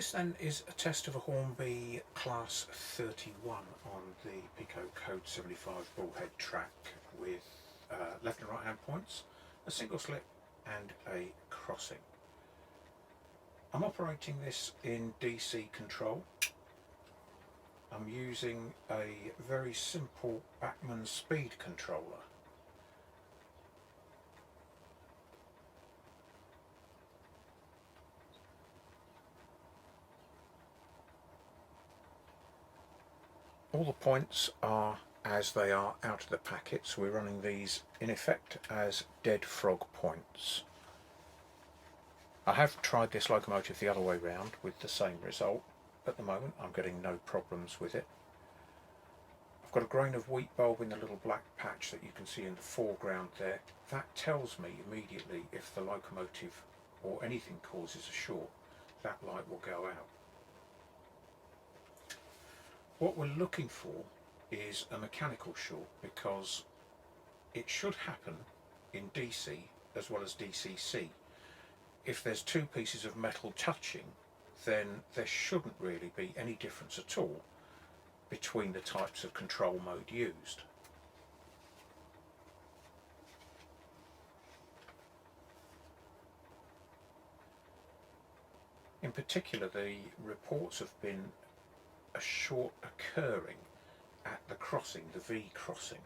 This then is a test of a Hornby Class 31 on the Peco Code 75 Bullhead track with left and right hand points, a single slip and a crossing. I'm operating this in DC control. I'm using a very simple Bachmann speed controller. All the points are as they are out of the packet, so we're running these in effect as dead frog points. I have tried this locomotive the other way round with the same result. At the moment I'm getting no problems with it. I've got a grain of wheat bulb in the little black patch that you can see in the foreground there. That tells me immediately if the locomotive or anything causes a short, that light will go out. What we're looking for is a mechanical short, because it should happen in DC as well as DCC. If there's two pieces of metal touching, then there shouldn't really be any difference at all between the types of control mode used. In particular, the reports have been a short occurring at the crossing, the V crossing.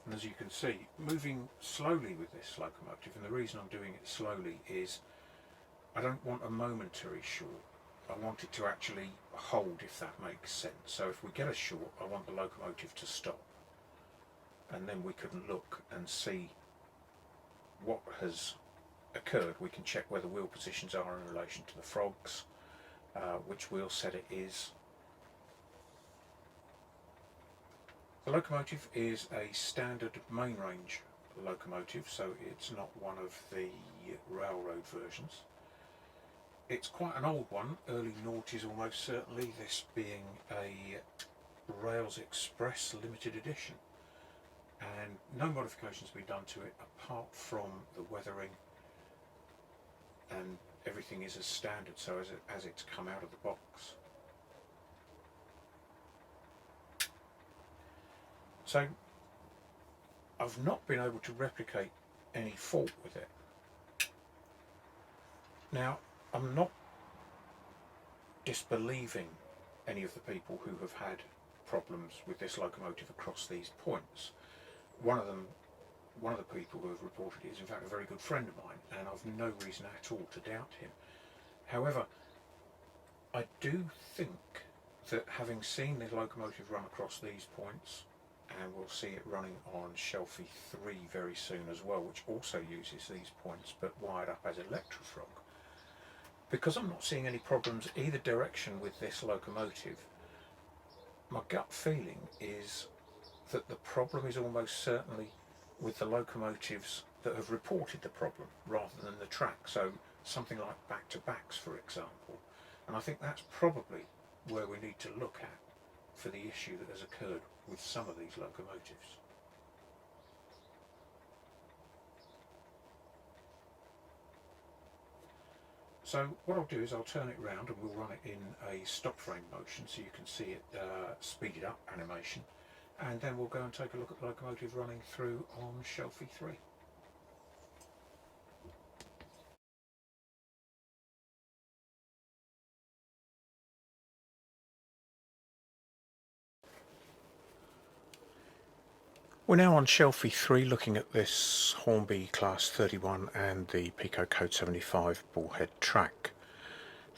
And as you can see, moving slowly with this locomotive, and the reason I'm doing it slowly is I don't want a momentary short. I want it to actually hold, if that makes sense. So if we get a short, I want the locomotive to stop, and then we can look and see what has occurred. We can check where the wheel positions are in relation to the frogs, which wheel set it is. The locomotive is a standard main range locomotive, so it's not one of the railroad versions. It's quite an old one, early noughties almost certainly, this being a Rails Express limited edition. And no modifications have been done to it apart from the weathering, and everything is as standard, so as it's come out of the box. So I've not been able to replicate any fault with it. Now, I'm not disbelieving any of the people who have had problems with this locomotive across these points. One of the people who have reported it is in fact a very good friend of mine, and I've no reason at all to doubt him. However, I do think that having seen the locomotive run across these points, and we'll see it running on Shelfie 3 very soon as well, which also uses these points but wired up as electrofrog, because I'm not seeing any problems either direction with this locomotive, my gut feeling is that the problem is almost certainly with the locomotives that have reported the problem rather than the track, so something like back-to-backs for example, and I think that's probably where we need to look at for the issue that has occurred with some of these locomotives. So what I'll do is I'll turn it round and we'll run it in a stop frame motion so you can see it speeded up animation, and then we'll go and take a look at the locomotive running through on Shelfie 3. We're now on Shelfie 3 looking at this Hornby Class 31 and the Peco Code 75 Bullhead track.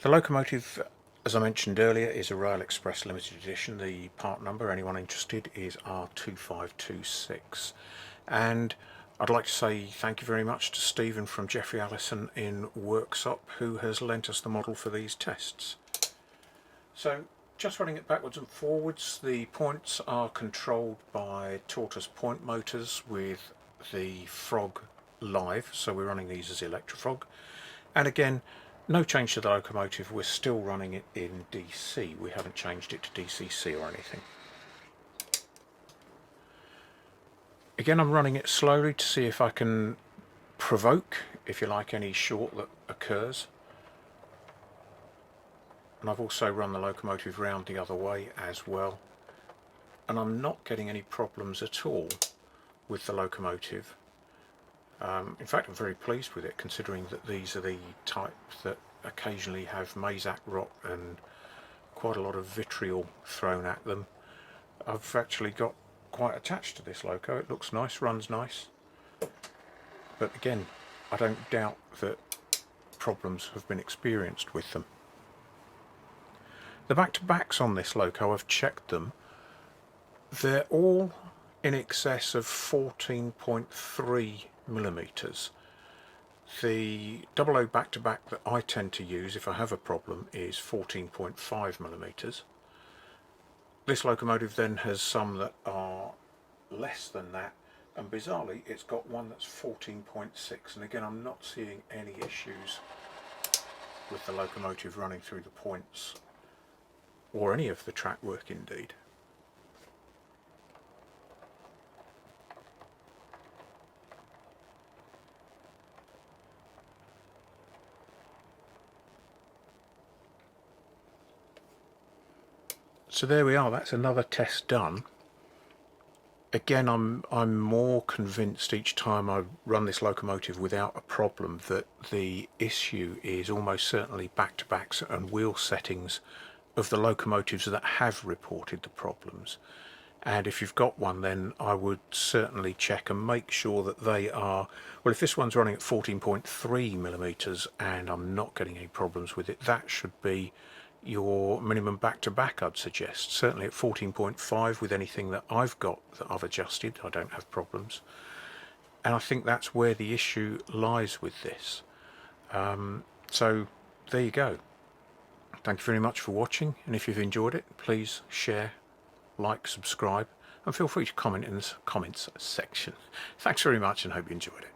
The locomotive, as I mentioned earlier, is a Rail Express limited edition. The part number, anyone interested, is R2526. And I'd like to say thank you very much to Stephen from Geoffrey Allison in Worksop, who has lent us the model for these tests. So, just running it backwards and forwards, the points are controlled by tortoise point motors with the frog live, so we're running these as electrofrog. And again, no change to the locomotive, we're still running it in DC, we haven't changed it to DCC or anything. Again, I'm running it slowly to see if I can provoke, if you like, any short that occurs. And I've also run the locomotive round the other way as well. And I'm not getting any problems at all with the locomotive. In fact, I'm very pleased with it, considering that these are the type that occasionally have Mazak rot and quite a lot of vitriol thrown at them. I've actually got quite attached to this loco. It looks nice, runs nice. But again, I don't doubt that problems have been experienced with them. The back-to-backs on this loco, I've checked them. They're all in excess of 14.3 millimeters. The 00 back-to-back that I tend to use if I have a problem is 14.5 millimeters. This locomotive then has some that are less than that, and bizarrely it's got one that's 14.6, and again I'm not seeing any issues with the locomotive running through the points or any of the track work indeed. So there we are, that's another test done. Again, I'm more convinced each time I run this locomotive without a problem that the issue is almost certainly back-to-backs and wheel settings of the locomotives that have reported the problems. And if you've got one, then I would certainly check and make sure that they are, well, if this one's running at 14.3 millimeters and I'm not getting any problems with it, that should be your minimum back-to-back, I'd suggest. Certainly at 14.5 with anything that I've got that I've adjusted, I don't have problems. And I think that's where the issue lies with this. So there you go. Thank you very much for watching, and if you've enjoyed it, please share, like, subscribe, and feel free to comment in the comments section. Thanks very much and hope you enjoyed it.